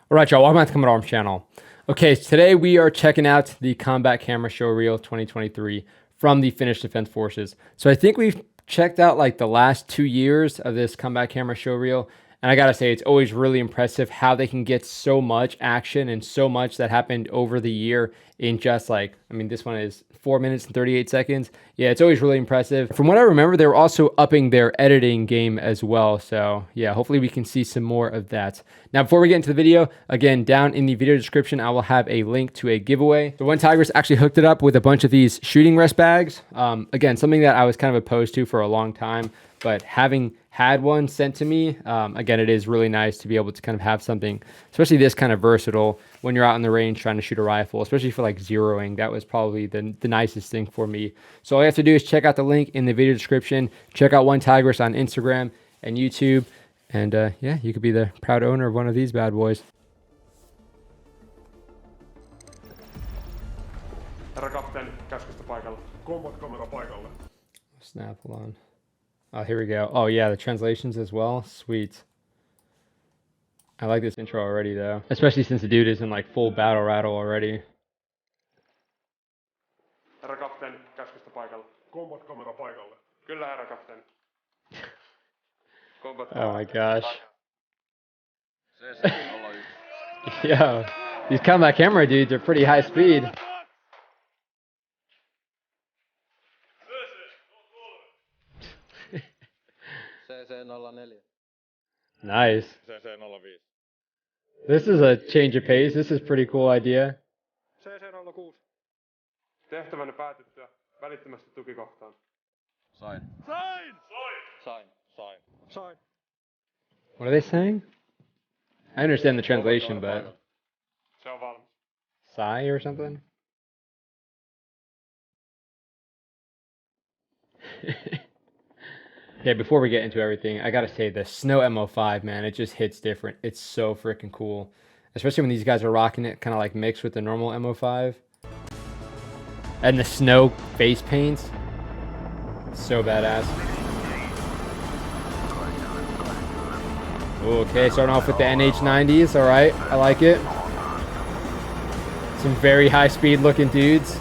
All right, y'all, welcome back to Combat Arms channel. Okay, today we are checking out the Combat Camera Showreel 2023 from the Finnish Defense Forces. So I think we've checked out like the last 2 years of this Combat Camera Showreel, and I gotta say, it's always really impressive how they can get so much action and so much that happened over the year in just like, I mean, this one is 4 minutes and 38 seconds. Yeah, it's always really impressive. From what I remember, they were also upping their editing game as well. So yeah, hopefully we can see some more of that. Now, before we get into the video, again, down in the video description, I will have a link to a giveaway. The One Tigers actually hooked it up with a bunch of these shooting rest bags. Again, something that I was kind of opposed to for a long time, but having had one sent to me, again, it is really nice to be able to kind of have something, especially this kind of versatile when you're out in the range trying to shoot a rifle, especially for like zeroing. That was probably the nicest thing for me. So all you have to do is check out the link in the video description, check out One Tigers on Instagram and YouTube, and yeah, you could be the proud owner of one of these bad boys. Herra kapteeni, käskystä paikalla. Combat-kamera paikalle. Snap, hold on. Oh, here we go. Oh yeah, the translations as well. Sweet. I like this intro already though, especially since the dude is in like full battle rattle already. Herra kapteeni, käskystä paikalla. Combat-kamera paikalle. Kyllä, herra kapteeni. Oh my gosh. Yo, these combat camera dudes are pretty high speed. Nice. This is a change of pace. This is a pretty cool idea. CC06. Tehtävänne päätyttyä välittömästi tukikohtaan. Sain. What are they saying? I understand the translation, but Se on valmis. sigh or something? Okay, before we get into everything, I gotta say the Snow MO5, man, it just hits different. It's so freaking cool. Especially when these guys are rocking it kind of like mixed with the normal MO5. And the snow face paints. So badass. Okay, starting off with the NH90s. All right, I like it. Some very high speed looking dudes.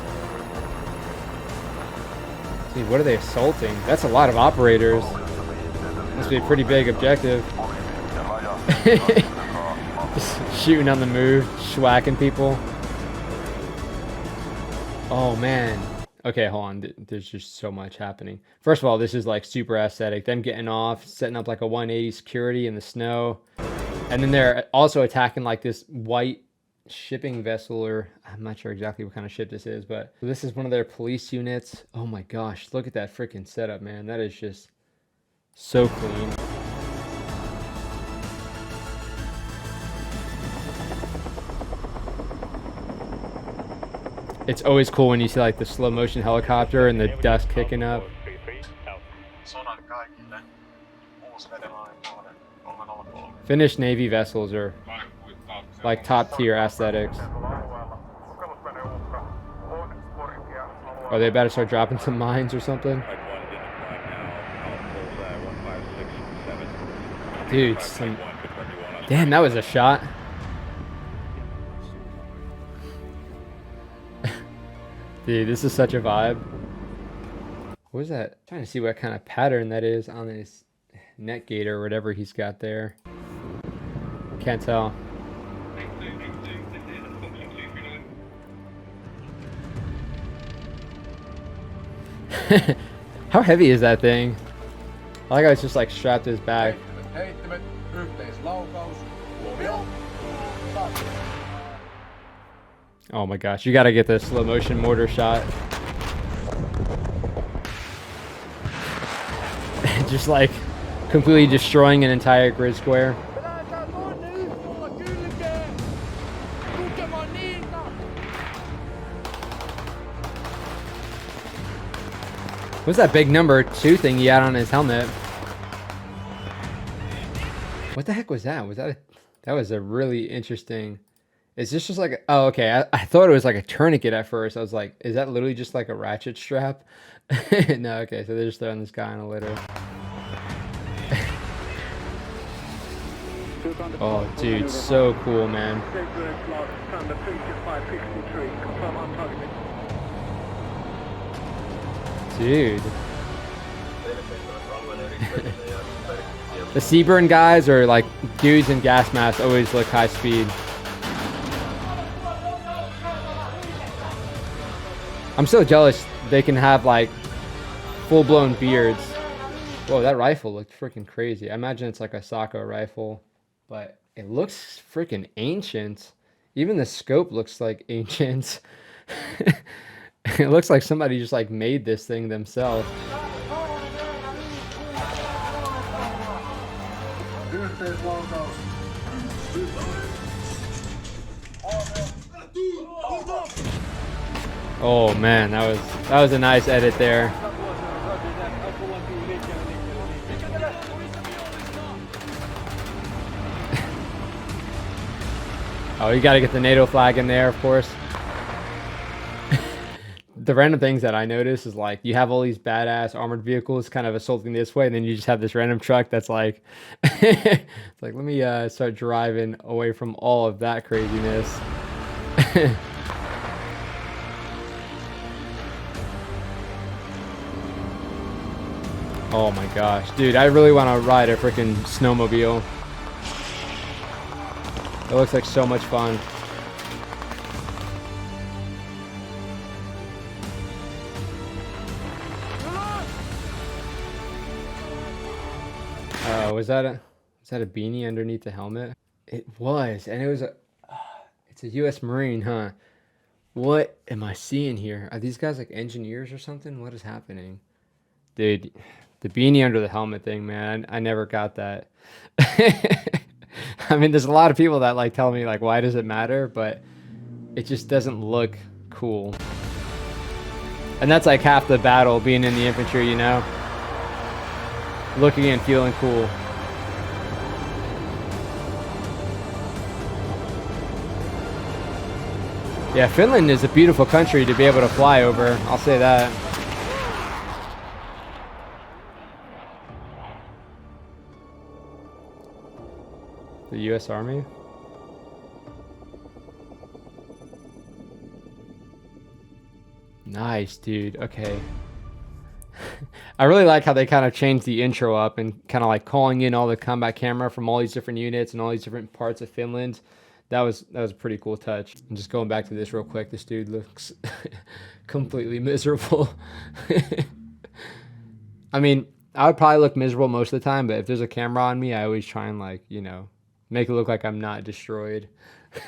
Dude, what are they assaulting? That's a lot of operators. Must be a pretty big objective. Just shooting on the move, schwacking people. Oh man. Okay, hold on. There's just so much happening. First of all, this is like super aesthetic. Them getting off, setting up like a 180 security in the snow. And then they're also attacking like this white shipping vessel, or I'm not sure exactly what kind of ship this is, but this is one of their police units. Oh my gosh, look at that freaking setup, man. That is just so clean. It's always cool when you see like the slow motion helicopter and the dust kicking up. Finnish Navy vessels are like top tier aesthetics. Are they about to start dropping some mines or something? Dude, damn, that was a shot. Dude, this is such a vibe. What is that? I'm trying to see what kind of pattern that is on his net gate or whatever he's got there. Can't tell. How heavy is that thing? I like how it's just like strapped to his back. Oh my gosh, you gotta get the slow motion mortar shot. Just like completely destroying an entire grid square. What's that big number 2 thing he had on his helmet? What the heck was that? That was a really interesting... Is this just like, oh, okay. I thought it was like a tourniquet at first. I was like, is that literally just like a ratchet strap? No, okay. So they're just throwing this guy on a litter. Oh, dude, so cool, man. Dude. The Seaburn guys are like dudes in gas masks always look high speed. I'm so jealous they can have like full-blown beards. Whoa, that rifle looked freaking crazy. I imagine it's like a Sako rifle, but it looks freaking ancient. Even the scope looks like ancient. It looks like somebody just like made this thing themselves. Oh man, that was a nice edit there. Oh, you got to get the NATO flag in there, of course. The random things that I notice is like you have all these badass armored vehicles kind of assaulting this way, and then you just have this random truck that's like, it's like, let me start driving away from all of that craziness. Oh my gosh, dude, I really want to ride a freaking snowmobile. It looks like so much fun. Was that a beanie underneath the helmet? It was, and it was it's a U.S. Marine, huh? What am I seeing here? Are these guys like engineers or something? What is happening? Dude, the beanie under the helmet thing, man, I never got that. I mean, there's a lot of people that like tell me like, why does it matter? But it just doesn't look cool. And that's like half the battle, being in the infantry, you know? Looking and feeling cool. Yeah, Finland is a beautiful country to be able to fly over. I'll say that. The U.S. Army? Nice, dude. Okay. I really like how they kind of changed the intro up and kind of like calling in all the combat camera from all these different units and all these different parts of Finland. That was a pretty cool touch. And just going back to this real quick, this dude looks completely miserable. I mean, I would probably look miserable most of the time, but if there's a camera on me, I always try and like, you know, make it look like I'm not destroyed.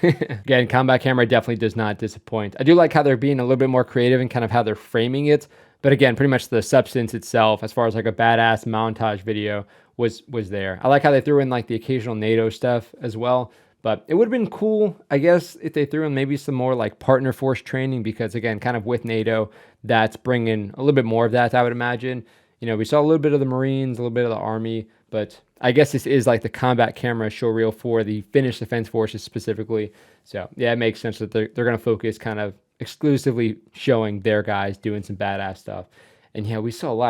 Again, combat camera definitely does not disappoint. I do like how they're being a little bit more creative in kind of how they're framing it. But again, pretty much the substance itself, as far as like a badass montage video, was there. I like how they threw in like the occasional NATO stuff as well. But it would have been cool, I guess, if they threw in maybe some more like partner force training, because again, kind of with NATO, that's bringing a little bit more of that, I would imagine. You know, we saw a little bit of the Marines, a little bit of the Army, but I guess this is like the combat camera showreel for the Finnish Defense Forces specifically. So yeah, it makes sense that they're going to focus kind of exclusively showing their guys doing some badass stuff. And yeah, we saw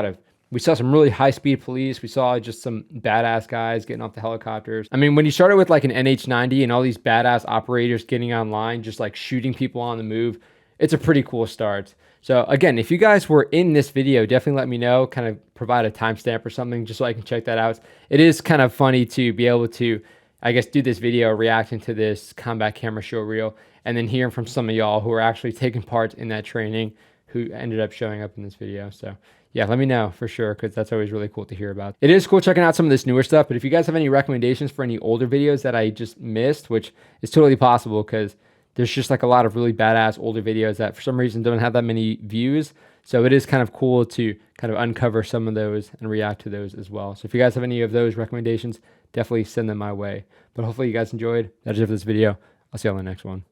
some really high-speed police. We saw just some badass guys getting off the helicopters. I mean, when you started with like an NH-90 and all these badass operators getting online, just like shooting people on the move, it's a pretty cool start. So again, if you guys were in this video, definitely let me know, kind of provide a timestamp or something just so I can check that out. It is kind of funny to be able to, I guess, do this video reacting to this combat camera show reel and then hearing from some of y'all who are actually taking part in that training who ended up showing up in this video. So yeah, let me know for sure, because that's always really cool to hear about. It is cool checking out some of this newer stuff, but if you guys have any recommendations for any older videos that I just missed, which is totally possible because there's just like a lot of really badass older videos that for some reason don't have that many views. So it is kind of cool to kind of uncover some of those and react to those as well. So if you guys have any of those recommendations, definitely send them my way. But hopefully you guys enjoyed. That is it for this video. I'll see you on the next one.